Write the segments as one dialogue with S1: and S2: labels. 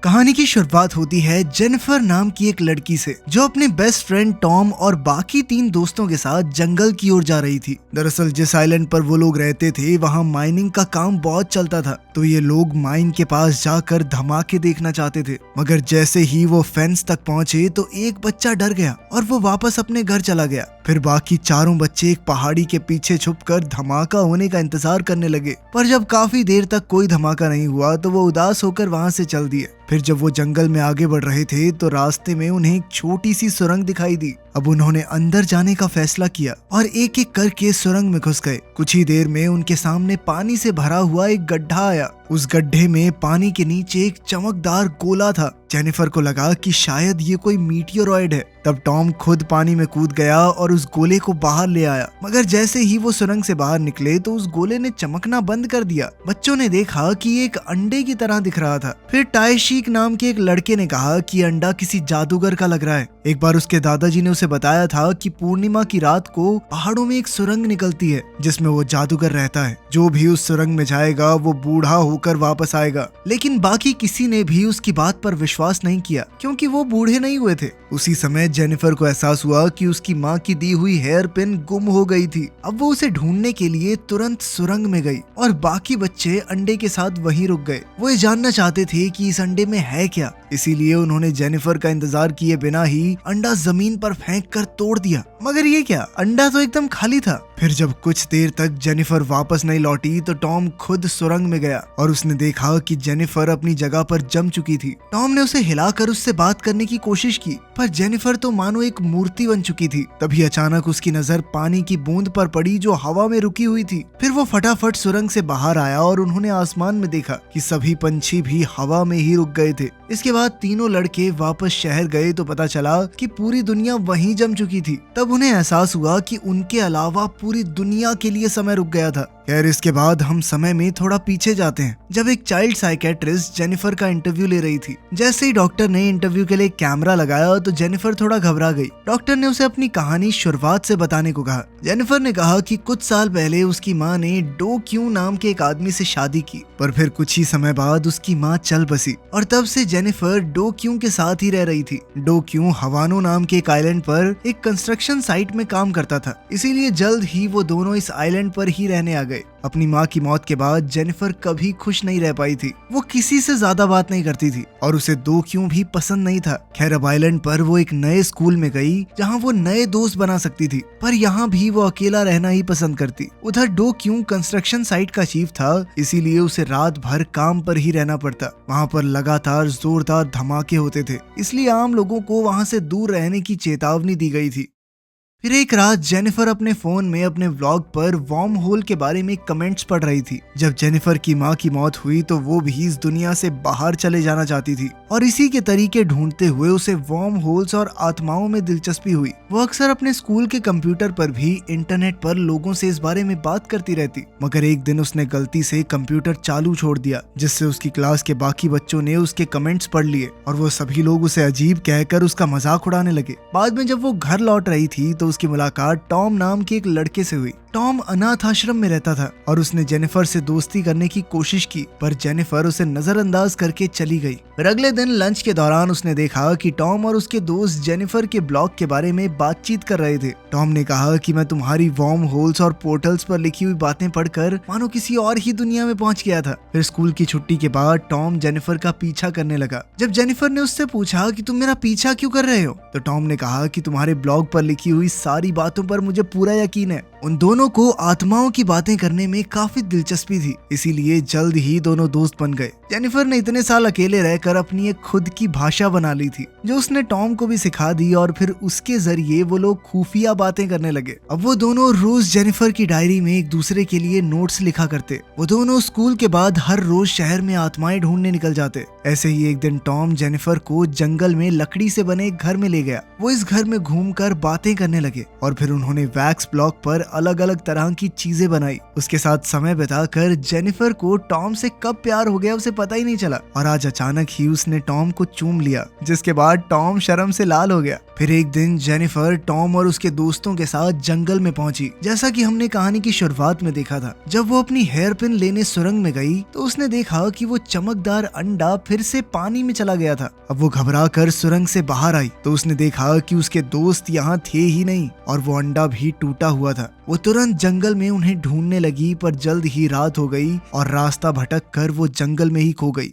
S1: कहानी की शुरुआत होती है जेनिफर नाम की एक लड़की से, जो अपने बेस्ट फ्रेंड टॉम और बाकी 3 दोस्तों के साथ जंगल की ओर जा रही थी। दरअसल जिस आइलैंड पर वो लोग रहते थे वहाँ माइनिंग का काम बहुत चलता था, तो ये लोग माइन के पास जाकर धमाके देखना चाहते थे। मगर जैसे ही वो फेंस तक पहुँचे तो एक बच्चा डर गया और वो वापस अपने घर चला गया। फिर बाकी चारों बच्चे एक पहाड़ी के पीछे छुपकर धमाका होने का इंतजार करने लगे, पर जब काफी देर तक कोई धमाका नहीं हुआ तो वो उदास होकर वहाँ से चल दिए। फिर जब वो जंगल में आगे बढ़ रहे थे तो रास्ते में उन्हें एक छोटी सी सुरंग दिखाई दी। अब उन्होंने अंदर जाने का फैसला किया और एक एक करके सुरंग में घुस गए। कुछ ही देर में उनके सामने पानी से भरा हुआ एक गड्ढा आया। उस गड्ढे में पानी के नीचे एक चमकदार गोला था। जेनिफर को लगा कि शायद ये कोई मीटियोरॉइड है। तब टॉम खुद पानी में कूद गया और उस गोले को बाहर ले आया। मगर जैसे ही वो सुरंग से बाहर निकले तो उस गोले ने चमकना बंद कर दिया। बच्चों ने देखा कि एक अंडे की तरह दिख रहा था। फिर टाइशीक नाम के एक लड़के ने कहा कि अंडा किसी जादूगर का लग रहा है। एक बार उसके दादाजी ने उसे बताया था कि पूर्णिमा की रात को पहाड़ों में एक सुरंग निकलती है जिसमें वो जादूगर रहता है। जो भी उस सुरंग में जाएगा वो बूढ़ा होकर वापस आएगा। लेकिन बाकी किसी ने भी उसकी बात पर विश्वास नहीं किया, क्योंकि वो बूढ़े नहीं हुए थे। उसी समय जेनिफर को एहसास हुआ कि उसकी माँ की दी हुई हेयर पिन गुम हो गई थी। अब वो उसे ढूंढने के लिए तुरंत सुरंग में गई और बाकी बच्चे अंडे के साथ वहीं रुक गए। वो ये जानना चाहते थे कि इस अंडे में है क्या, इसीलिए उन्होंने जेनिफर का इंतजार किए बिना ही अंडा जमीन पर फेंक कर तोड़ दिया। मगर ये क्या, अंडा तो एकदम खाली था। फिर जब कुछ देर तक जेनिफर वापस नहीं लौटी तो टॉम खुद सुरंग में गया और उसने देखा कि जेनिफर अपनी जगह पर जम चुकी थी। टॉम ने उसे हिलाकर उससे बात करने की कोशिश की, पर जेनिफर तो मानो एक मूर्ति बन चुकी थी। तभी अचानक उसकी नजर पानी की बूंद पर पड़ी जो हवा में रुकी हुई थी। फिर वो फटाफट सुरंग से बाहर आया और उन्होंने आसमान में देखा कि सभी पंछी भी हवा में ही रुक गए थे। इसके बाद तीनों लड़के वापस शहर गए तो पता चला कि पूरी दुनिया वहीं जम चुकी थी। तब उन्हें एहसास हुआ कि उनके अलावा पूरी दुनिया के लिए समय रुक गया था। खैर, इसके बाद हम समय में थोड़ा पीछे जाते हैं, जब एक चाइल्ड साइकेट्रिस्ट जेनिफर का इंटरव्यू ले रही थी। जैसे ही डॉक्टर ने इंटरव्यू के लिए कैमरा लगाया तो जेनिफर थोड़ा घबरा गई। डॉक्टर ने उसे अपनी कहानी शुरुआत से बताने को कहा। जेनिफर ने कहा कि कुछ साल पहले उसकी माँ ने डो क्यू नाम के एक आदमी से शादी की, पर फिर कुछ ही समय बाद उसकी माँ चल बसी और तब से जेनिफर डो क्यू के साथ ही रह रही थी। डो क्यू हवानो नाम के एक आइलैंड पर एक कंस्ट्रक्शन साइट में काम करता था, इसीलिए जल्द ही वो दोनों इस आइलैंड पर ही रहने आ गए। अपनी माँ की मौत के बाद जेनिफर कभी खुश नहीं रह पाई थी। वो किसी से ज्यादा बात नहीं करती थी और उसे डो क्यू भी पसंद नहीं था। खैर, अब आइलैंड पर वो एक नए स्कूल में गई जहाँ वो नए दोस्त बना सकती थी, पर यहाँ भी वो अकेला रहना ही पसंद करती। उधर डो क्यू कंस्ट्रक्शन साइट का चीफ था, इसीलिए उसे रात भर काम पर ही रहना पड़ता। वहाँ पर लगातार जोरदार धमाके होते थे, इसलिए आम लोगों को वहाँ से दूर रहने की चेतावनी दी गई थी। फिर एक रात जेनिफर अपने फोन में अपने व्लॉग पर वर्म होल के बारे में कमेंट्स पढ़ रही थी। जब जेनिफर की माँ की मौत हुई तो वो भी इस दुनिया से बाहर चले जाना चाहती थी और इसी के तरीके ढूंढते हुए उसे वर्म होल्स और आत्माओं में दिलचस्पी हुई। वो अक्सर अपने स्कूल के कंप्यूटर पर भी इंटरनेट पर लोगों से इस बारे में बात करती रहती। मगर एक दिन उसने गलती से कंप्यूटर चालू छोड़ दिया, जिससे उसकी क्लास के बाकी बच्चों ने उसके कमेंट्स पढ़ लिए और वो सभी लोग उसे अजीब कहकर उसका मजाक उड़ाने लगे। बाद में जब वो घर लौट रही थी तो उसकी मुलाकात टॉम नाम के एक लड़के से हुई। टॉम अनाथ आश्रम में रहता था और उसने जेनिफर से दोस्ती करने की कोशिश की, पर जेनिफर उसे नजरअंदाज करके चली गई। फिर अगले दिन लंच के दौरान उसने देखा कि टॉम और उसके दोस्त जेनिफर के ब्लॉग के बारे में बातचीत कर रहे थे। टॉम ने कहा कि मैं तुम्हारी वर्म होल्स और पोर्टल्स पर लिखी हुई बातें पढ़कर मानो किसी और ही दुनिया में पहुंच गया था। फिर स्कूल की छुट्टी के बाद टॉम जेनिफर का पीछा करने लगा। जब जेनिफर ने उससे पूछा कि तुम मेरा पीछा क्यों कर रहे हो, तो टॉम ने कहा कि तुम्हारे ब्लॉग पर लिखी हुई सारी बातों पर मुझे पूरा यकीन है। उन दोनों को आत्माओं की बातें करने में काफी दिलचस्पी थी, इसीलिए जल्द ही दोनों दोस्त बन गए। जेनिफर ने इतने साल अकेले रहकर अपनी एक खुद की भाषा बना ली थी, जो उसने टॉम को भी सिखा दी और फिर उसके जरिए वो लोग खुफिया बातें करने लगे। अब वो दोनों रोज जेनिफर की डायरी में एक दूसरे के लिए नोट्स लिखा करते। वो दोनों स्कूल के बाद हर रोज शहर में आत्माएं ढूंढने निकल जाते। ऐसे ही एक दिन टॉम जेनिफर को जंगल में लकड़ी से बने एक घर में ले गया। वो इस घर में घूमकर बातें करने लगे और फिर उन्होंने वैक्स ब्लॉक पर अलग अलग तरह की चीजें बनाई। उसके साथ समय बिताकर जेनिफर को टॉम से कब प्यार हो गया उसे पता ही नहीं चला और आज अचानक ही उसने टॉम को चूम लिया, जिसके बाद टॉम शर्म से लाल हो गया। फिर एक दिन जेनिफर टॉम और उसके दोस्तों के साथ जंगल में पहुंची। जैसा कि हमने कहानी की शुरुआत में देखा था, जब वो अपनी हेयर पिन लेने सुरंग में गई तो उसने देखा कि वो चमकदार अंडा फिर से पानी में चला गया था। अब वो घबरा कर सुरंग से बाहर आई तो उसने देखा कि उसके दोस्त यहाँ थे ही नहीं और वो अंडा भी टूटा हुआ था। वो तुरंत जंगल में उन्हें ढूंढने लगी, पर जल्द ही रात हो गई और रास्ता भटक कर वो जंगल में ही खो गई।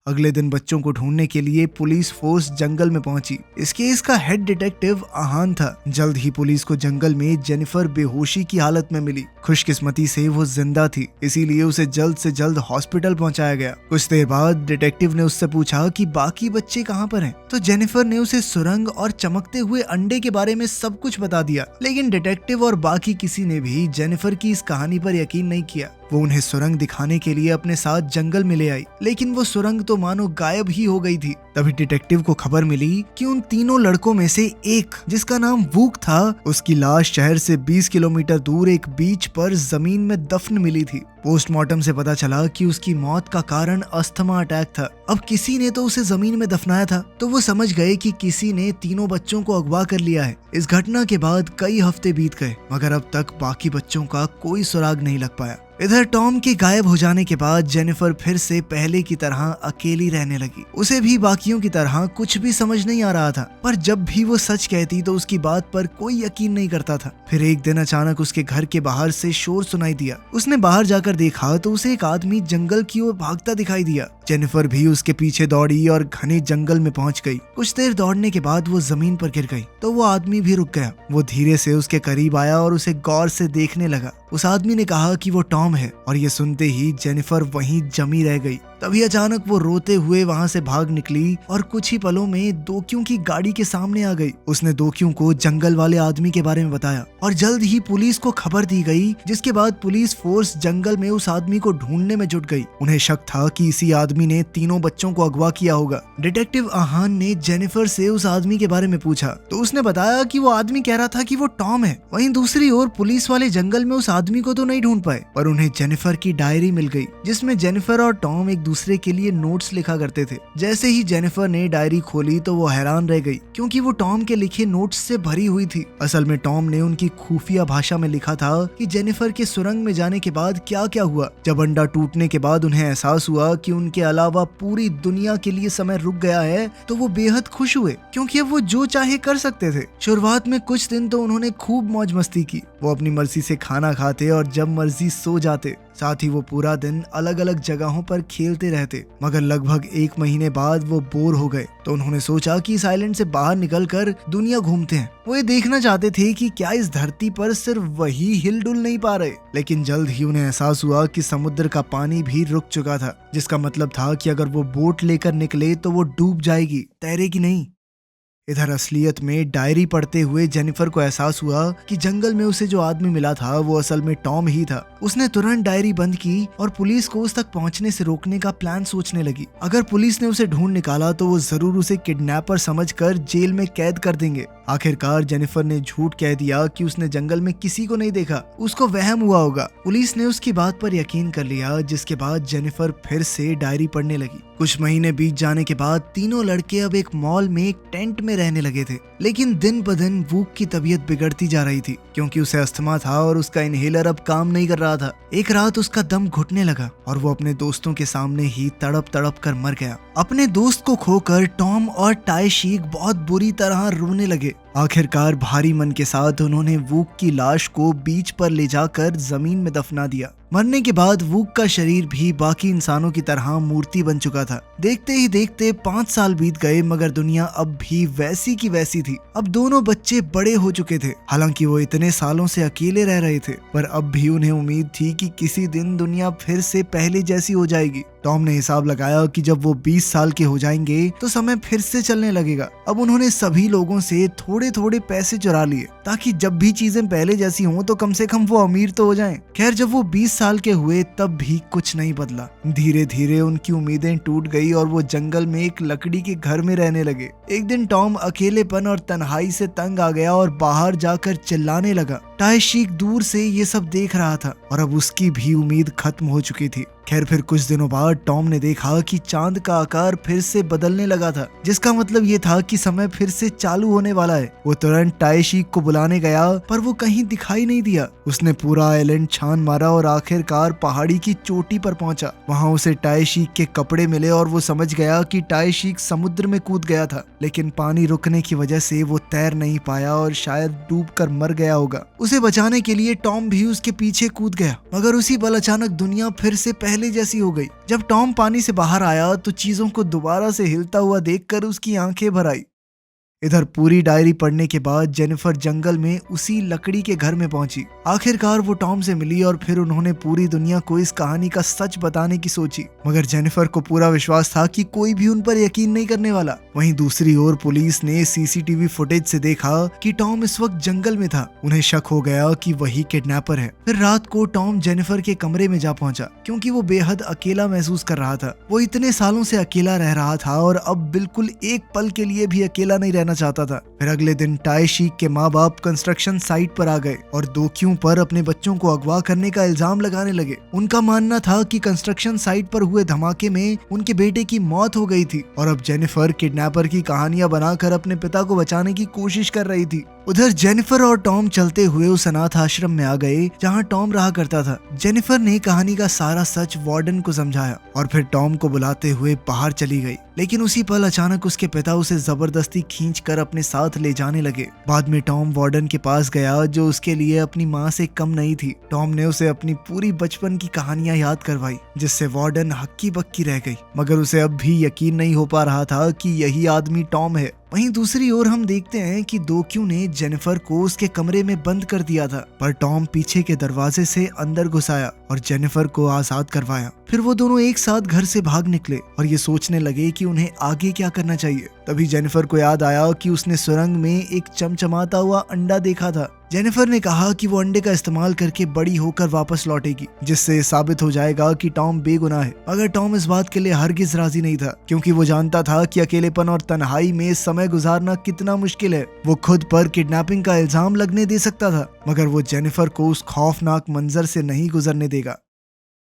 S1: अगले दिन बच्चों को ढूंढने के लिए पुलिस फोर्स जंगल में पहुंची। इस केस का हेड डिटेक्टिव आहान था। जल्द ही पुलिस को जंगल में जेनिफर बेहोशी की हालत में मिली। खुशकिस्मती से वो जिंदा थी, इसीलिए उसे जल्द से जल्द हॉस्पिटल पहुंचाया गया। कुछ देर बाद डिटेक्टिव ने उससे पूछा कि बाकी बच्चे कहाँ पर हैं? तो जेनिफर ने उसे सुरंग और चमकते हुए अंडे के बारे में सब कुछ बता दिया। लेकिन डिटेक्टिव और बाकी किसी ने भी जेनिफर की इस कहानी पर यकीन नहीं किया। वो उन्हें सुरंग दिखाने के लिए अपने साथ जंगल में ले आई, लेकिन वो सुरंग तो मानो गायब ही हो गई थी। तभी डिटेक्टिव को खबर मिली कि उन तीनों लड़कों में से एक, जिसका नाम वूक था, उसकी लाश शहर से 20 किलोमीटर दूर एक बीच पर जमीन में दफन मिली थी। पोस्टमार्टम से पता चला कि उसकी मौत का कारण अस्थमा अटैक था। अब किसी ने तो उसे जमीन में दफनाया था, तो वो समझ गए कि किसी ने तीनों बच्चों को अगवा कर लिया है। इस घटना के बाद कई हफ्ते बीत गए, मगर अब तक बाकी बच्चों का कोई सुराग नहीं लग पाया। इधर टॉम के गायब हो जाने के बाद जेनिफर फिर से पहले की तरह अकेली रहने लगी। उसे भी बाकियों की तरह कुछ भी समझ नहीं आ रहा था, पर जब भी वो सच कहती तो उसकी बात पर कोई यकीन नहीं करता था। फिर एक दिन अचानक उसके घर के बाहर से शोर सुनाई दिया। उसने बाहर जाकर देखा तो उसे एक आदमी जंगल की ओर भागता दिखाई दिया। जेनिफर भी उसके पीछे दौड़ी और घने जंगल में पहुंच गई। कुछ देर दौड़ने के बाद वो जमीन पर गिर गई तो वो आदमी भी रुक गया। वो धीरे से उसके करीब आया और उसे गौर से देखने लगा। उस आदमी ने कहा कि वो टॉम है और ये सुनते ही जेनिफर वहीं जमी रह गई। तभी अचानक वो रोते हुए वहां से भाग निकली और कुछ ही पलों में दोकियों की गाड़ी के सामने आ गई। उसने दोकियों को जंगल वाले आदमी के बारे में बताया और जल्द ही पुलिस को खबर दी गई, जिसके बाद पुलिस फोर्स जंगल में उस आदमी को ढूंढने में जुट गई। उन्हें शक था कि इसी आदमी ने तीनों बच्चों को अगवा किया होगा। डिटेक्टिव आहान ने जेनिफर से उस आदमी के बारे में पूछा तो उसने बताया कि वो आदमी कह रहा था कि वो टॉम है। वहीं दूसरी ओर पुलिस वाले जंगल में उस आदमी को तो नहीं ढूंढ पाए, पर उन्हें जेनिफर की डायरी मिल गई, जिसमें जेनिफर और टॉम एक दूसरे के लिए नोट्स लिखा करते थे। जैसे ही जेनिफर ने डायरी खोली तो वो हैरान रह गई, क्योंकि वो टॉम के लिखे नोट्स से भरी हुई थी। असल में टॉम ने उनकी खुफिया भाषा में लिखा था कि जेनिफर के सुरंग में जाने के बाद क्या क्या हुआ। जब अंडा टूटने के बाद उन्हें एहसास हुआ कि उनके अलावा पूरी दुनिया के लिए समय रुक गया है, तो वो बेहद खुश हुए, क्योंकि अब वो जो चाहे कर सकते थे। शुरुआत में कुछ दिन तो उन्होंने खूब मौज मस्ती की। वो अपनी मर्जी से खाना खाते और जब मर्जी सो जाते। साथ ही वो पूरा दिन अलग अलग जगहों पर खेलते रहते। मगर लगभग 1 महीने बाद वो बोर हो गए, तो उन्होंने सोचा कि इस आइलैंड से बाहर निकलकर दुनिया घूमते हैं। वो ये देखना चाहते थे कि क्या इस धरती पर सिर्फ वही हिलडुल नहीं पा रहे। लेकिन जल्द ही उन्हें एहसास हुआ कि समुद्र का पानी भी रुक चुका था, जिसका मतलब था कि अगर वो बोट लेकर निकले तो वो डूब जाएगी, तैरेगी नहीं। इधर असलियत में डायरी पढ़ते हुए जेनिफर को एहसास हुआ कि जंगल में उसे जो आदमी मिला था वो असल में टॉम ही था। उसने तुरंत डायरी बंद की और पुलिस को उस तक पहुंचने से रोकने का प्लान सोचने लगी। अगर पुलिस ने उसे ढूंढ निकाला तो वो जरूर उसे किडनैपर समझकर जेल में कैद कर देंगे। आखिरकार जेनिफर ने झूठ कह दिया कि उसने जंगल में किसी को नहीं देखा, उसको वहम हुआ होगा। पुलिस ने उसकी बात पर यकीन कर लिया, जिसके बाद जेनिफर फिर से डायरी पढ़ने लगी। कुछ महीने बीत जाने के बाद तीनों लड़के अब एक मॉल में एक टेंट में रहने लगे थे। लेकिन दिन ब दिन वूक की तबीयत बिगड़ती जा रही थी, क्योंकि उसे अस्थमा था और उसका इनहेलर अब काम नहीं कर रहा था। एक रात उसका दम घुटने लगा और वो अपने दोस्तों के सामने ही तड़प तड़प कर मर गया। अपने दोस्त को खोकर टॉम और टाई शीक बहुत बुरी तरह रोने लगे। आखिरकार भारी मन के साथ उन्होंने वूक की लाश को बीच पर ले जाकर जमीन में दफना दिया। मरने के बाद वूक का शरीर भी बाकी इंसानों की तरह मूर्ति बन चुका था। देखते ही देखते 5 साल बीत गए, मगर दुनिया अब भी वैसी की वैसी थी। अब दोनों बच्चे बड़े हो चुके थे। हालांकि वो इतने सालों से अकेले रह रहे थे, पर अब भी उन्हें उम्मीद थी कि किसी दिन दुनिया फिर से पहले जैसी हो जाएगी। टॉम ने हिसाब लगाया कि जब वो 20 साल के हो जाएंगे तो समय फिर से चलने लगेगा। अब उन्होंने सभी लोगों से थोड़े थोड़े पैसे चुरा लिए, ताकि जब भी चीजें पहले जैसी हों तो कम से कम वो अमीर तो हो जाएं। खैर, जब वो 20 साल के हुए तब भी कुछ नहीं बदला। धीरे धीरे उनकी उम्मीदें टूट गई और वो जंगल में एक लकड़ी के घर में रहने लगे। एक दिन टॉम अकेलेपन और तन्हाई से तंग आ गया और बाहर जाकर चिल्लाने लगा। टाइशीक दूर से ये सब देख रहा था और अब उसकी भी उम्मीद खत्म हो चुकी थी। खैर फिर कुछ दिनों बाद टॉम ने देखा कि चांद का आकार फिर से बदलने लगा था, जिसका मतलब ये था कि समय फिर से चालू होने वाला है। वो तुरंत टाइशीक को बुलाने गया पर वो कहीं दिखाई नहीं दिया। उसने पूरा आइलैंड छान मारा और आखिरकार पहाड़ी की चोटी पर पहुंचा। वहां उसे टाइशीक के कपड़े मिले और वो समझ गया कि टाइशीक समुद्र में कूद गया था, लेकिन पानी रुकने की वजह से वो तैर नहीं पाया और शायद डूबकर मर गया होगा। उसे बचाने के लिए टॉम भी उसके पीछे कूद गया, मगर उसी पल अचानक दुनिया फिर से पहले जैसी हो गई। जब टॉम पानी से बाहर आया तो चीजों को दोबारा से हिलता हुआ देखकर उसकी आंखें भर आई। इधर पूरी डायरी पढ़ने के बाद जेनिफर जंगल में उसी लकड़ी के घर में पहुंची। आखिरकार वो टॉम से मिली और फिर उन्होंने पूरी दुनिया को इस कहानी का सच बताने की सोची, मगर जेनिफर को पूरा विश्वास था कि कोई भी उन पर यकीन नहीं करने वाला। वहीं दूसरी ओर पुलिस ने सीसीटीवी फुटेज से देखा कि टॉम इस वक्त जंगल में था। उन्हें शक हो गया कि वही किडनैपर है। फिर रात को टॉम जेनिफर के कमरे में जा पहुंचा, क्योंकि वो बेहद अकेला महसूस कर रहा था। वो इतने सालों से अकेला रह रहा था और अब बिल्कुल एक पल के लिए भी अकेला नहीं रहना चाहता था। फिर अगले दिन टाइशीक के माँ बाप कंस्ट्रक्शन साइट पर आ गए और दोखियों पर अपने बच्चों को अगवा करने का इल्जाम लगाने लगे। उनका मानना था कि कंस्ट्रक्शन साइट पर हुए धमाके में उनके बेटे की मौत हो गई थी और अब जेनिफर किडनैपर की कहानियां बनाकर अपने पिता को बचाने की कोशिश कर रही थी। उधर जेनिफर और टॉम चलते हुए उस अनाथ आश्रम में आ गए जहां टॉम रहा करता था। जेनिफर ने कहानी का सारा सच वार्डन को समझाया और फिर टॉम को बुलाते हुए बाहर चली गई, लेकिन उसी पल अचानक उसके पिता उसे जबरदस्ती खींचकर अपने साथ ले जाने लगे। बाद में टॉम वार्डन के पास गया जो उसके लिए अपनी माँ से कम नहीं थी। टॉम ने उसे अपनी पूरी बचपन की कहानियां याद करवाई, जिससे वार्डन हक्की बक्की रह गई, मगर उसे अब भी यकीन नहीं हो पा रहा था कि यही आदमी टॉम है। वहीं दूसरी ओर हम देखते हैं कि दोक्यू ने जेनिफर को उसके कमरे में बंद कर दिया था, पर टॉम पीछे के दरवाजे से अंदर घुस आया और जेनिफर को आजाद करवाया। फिर वो दोनों एक साथ घर से भाग निकले और ये सोचने लगे कि उन्हें आगे क्या करना चाहिए। तभी जेनिफर को याद आया कि उसने सुरंग में एक चमचमाता हुआ अंडा देखा था। जेनिफर ने कहा कि वो अंडे का इस्तेमाल करके बड़ी होकर वापस लौटेगी, जिससे साबित हो जाएगा कि टॉम बेगुनाह है। मगर टॉम इस बात के लिए हरगिज राजी नहीं था, क्योंकि वो जानता था कि अकेलेपन और तन्हाई में समय गुजारना कितना मुश्किल है। वो खुद पर किडनैपिंग का इल्जाम लगने दे सकता था, मगर वो जेनिफर को उस खौफनाक मंजर से नहीं गुजरने देगा।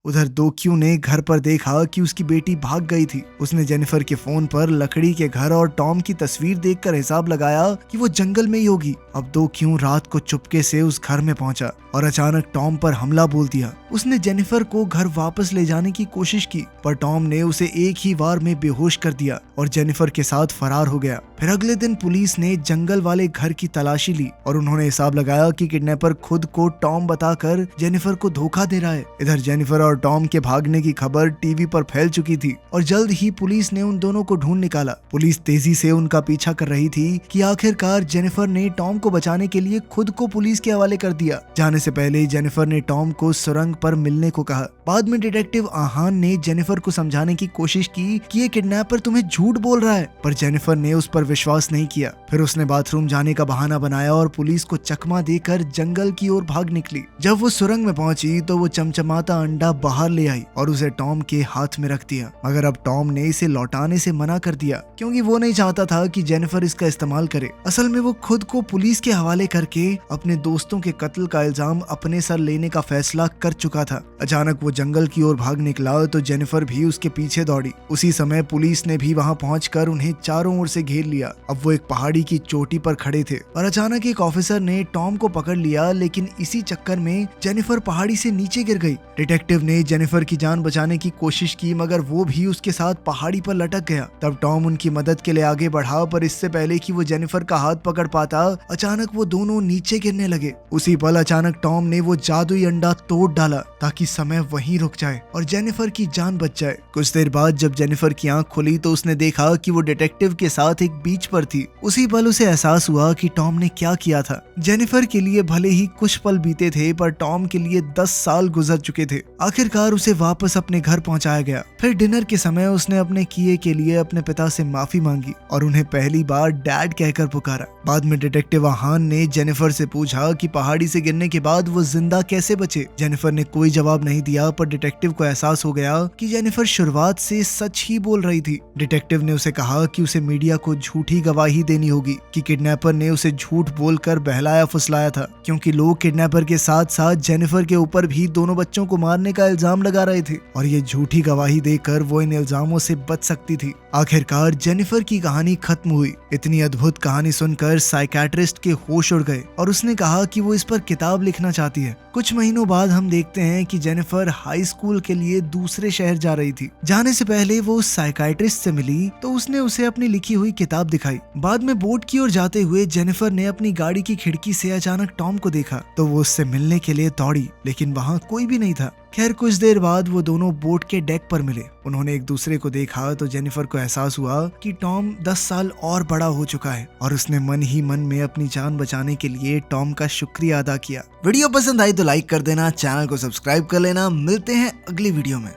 S1: उधर दोक्यू ने घर पर देखा कि उसकी बेटी भाग गई थी। उसने जेनिफर के फोन पर लकड़ी के घर और टॉम की तस्वीर देखकर हिसाब लगाया कि वो जंगल में ही होगी। अब दोक्यू रात को चुपके से उस घर में पहुंचा और अचानक टॉम पर हमला बोल दिया। उसने जेनिफर को घर वापस ले जाने की कोशिश की, पर टॉम ने उसे एक ही वार में बेहोश कर दिया और जेनिफर के साथ फरार हो गया। फिर अगले दिन पुलिस ने जंगल वाले घर की तलाशी ली और उन्होंने हिसाब लगाया कि किडनैपर खुद को टॉम बताकर जेनिफर को धोखा दे रहा है। इधर जेनिफर और टॉम के भागने की खबर टीवी पर फैल चुकी थी और जल्द ही पुलिस ने उन दोनों को ढूंढ निकाला। पुलिस तेजी से उनका पीछा कर रही थी कि आखिरकार जेनिफर ने टॉम को बचाने के लिए खुद को पुलिस के हवाले कर दिया। जाने से पहले जेनिफर ने टॉम को सुरंग पर मिलने को कहा। बाद में डिटेक्टिव आहान ने जेनिफर को समझाने की कोशिश की कि ये किडनैपर तुम्हें झूठ बोल रहा है, पर जेनिफर ने उस पर विश्वास नहीं किया। फिर उसने बाथरूम जाने का बहाना बनाया और पुलिस को चकमा देकर जंगल की ओर भाग निकली। जब वो सुरंग में पहुंची तो वो चमचमाता अंडा बाहर ले आई और उसे टॉम के हाथ में रख दिया, मगर अब टॉम ने इसे लौटाने से मना कर दिया, क्योंकि वो नहीं चाहता था कि जेनिफर इसका इस्तेमाल करे। असल में वो खुद को पुलिस के हवाले करके अपने दोस्तों के कत्ल का इल्जाम अपने सर लेने का फैसला कर चुका था। अचानक वो जंगल की ओर भाग निकला तो जेनिफर भी उसके पीछे दौड़ी। उसी समय पुलिस ने भी वहां पहुंचकर उन्हें चारों ओर से घेर लिया। अब वो एक पहाड़ी की चोटी पर खड़े थे और अचानक एक ऑफिसर ने टॉम को पकड़ लिया, लेकिन इसी चक्कर में जेनिफर पहाड़ी से नीचे गिर गई। डिटेक्टिव ने जेनिफर की जान बचाने की कोशिश की, मगर वो भी उसके साथ पहाड़ी पर लटक गया। तब टॉम उनकी मदद के लिए आगे बढ़ा, पर इससे पहले कि वो जेनिफर का हाथ पकड़ पाता, अचानक वो दोनों नीचे गिरने लगे। उसी पल अचानक टॉम ने वो जादुई अंडा तोड़ डाला ताकि समय वहीं रुक जाए और जेनिफर की जान बच जाए। कुछ देर बाद जब जेनिफर की आंख खुली तो उसने देखा कि वो डिटेक्टिव के साथ एक बीच पर थी। उसी पल उसे एहसास हुआ कि टॉम ने क्या किया था। जेनिफर के लिए भले ही कुछ पल बीते थे, पर टॉम के लिए 10 साल गुजर चुके थे। आखिरकार उसे वापस अपने घर पहुंचाया गया। फिर डिनर के समय उसने अपने किए के लिए अपने पिता से माफी मांगी और उन्हें पहली बार डैड कहकर पुकारा। बाद में डिटेक्टिव हान ने जेनिफर से पूछा कि पहाड़ी से गिरने के बाद वो जिंदा कैसे बचे। जेनिफर ने कोई जवाब नहीं दिया, पर डिटेक्टिव को एहसास हो गया कि जेनिफर शुरुआत से सच ही बोल रही थी। डिटेक्टिव ने उसे कहा कि उसे मीडिया को झूठी गवाही देनी होगी कि किडनैपर ने उसे झूठ बोलकर बहलाया फुसलाया था, क्योंकि लोग किडनैपर के साथ साथ जेनिफर के ऊपर भी दोनों बच्चों को मारने का इल्जाम लगा रहे थे और ये झूठी गवाही देकर वो इन इल्जामों से बच सकती थी। आखिरकार जेनिफर की कहानी खत्म हुई। इतनी अद्भुत कहानी सुनकर साइकियाट्रिस्ट के होश उड़ गए और उसने कहा कि वो इस पर किताब लिखना चाहती है। कुछ महीनों बाद हम देखते हैं कि जेनिफर हाई स्कूल के लिए दूसरे शहर जा रही थी। जाने से पहले वो उस साइकियाट्रिस्ट से मिली तो उसने उसे अपनी लिखी हुई किताब दिखाई। बाद में बोट की ओर जाते हुए जेनिफर ने अपनी गाड़ी की खिड़की से अचानक टॉम को देखा तो वो उससे मिलने के लिए दौड़ी, लेकिन वहाँ कोई भी नहीं था। खैर कुछ देर बाद वो दोनों बोट के डेक पर मिले। उन्होंने एक दूसरे को देखा तो जेनिफर को एहसास हुआ कि टॉम 10 साल और बड़ा हो चुका है और उसने मन ही मन में अपनी जान बचाने के लिए टॉम का शुक्रिया अदा किया। वीडियो पसंद आई तो लाइक कर देना, चैनल को सब्सक्राइब कर लेना। मिलते हैं अगली वीडियो में।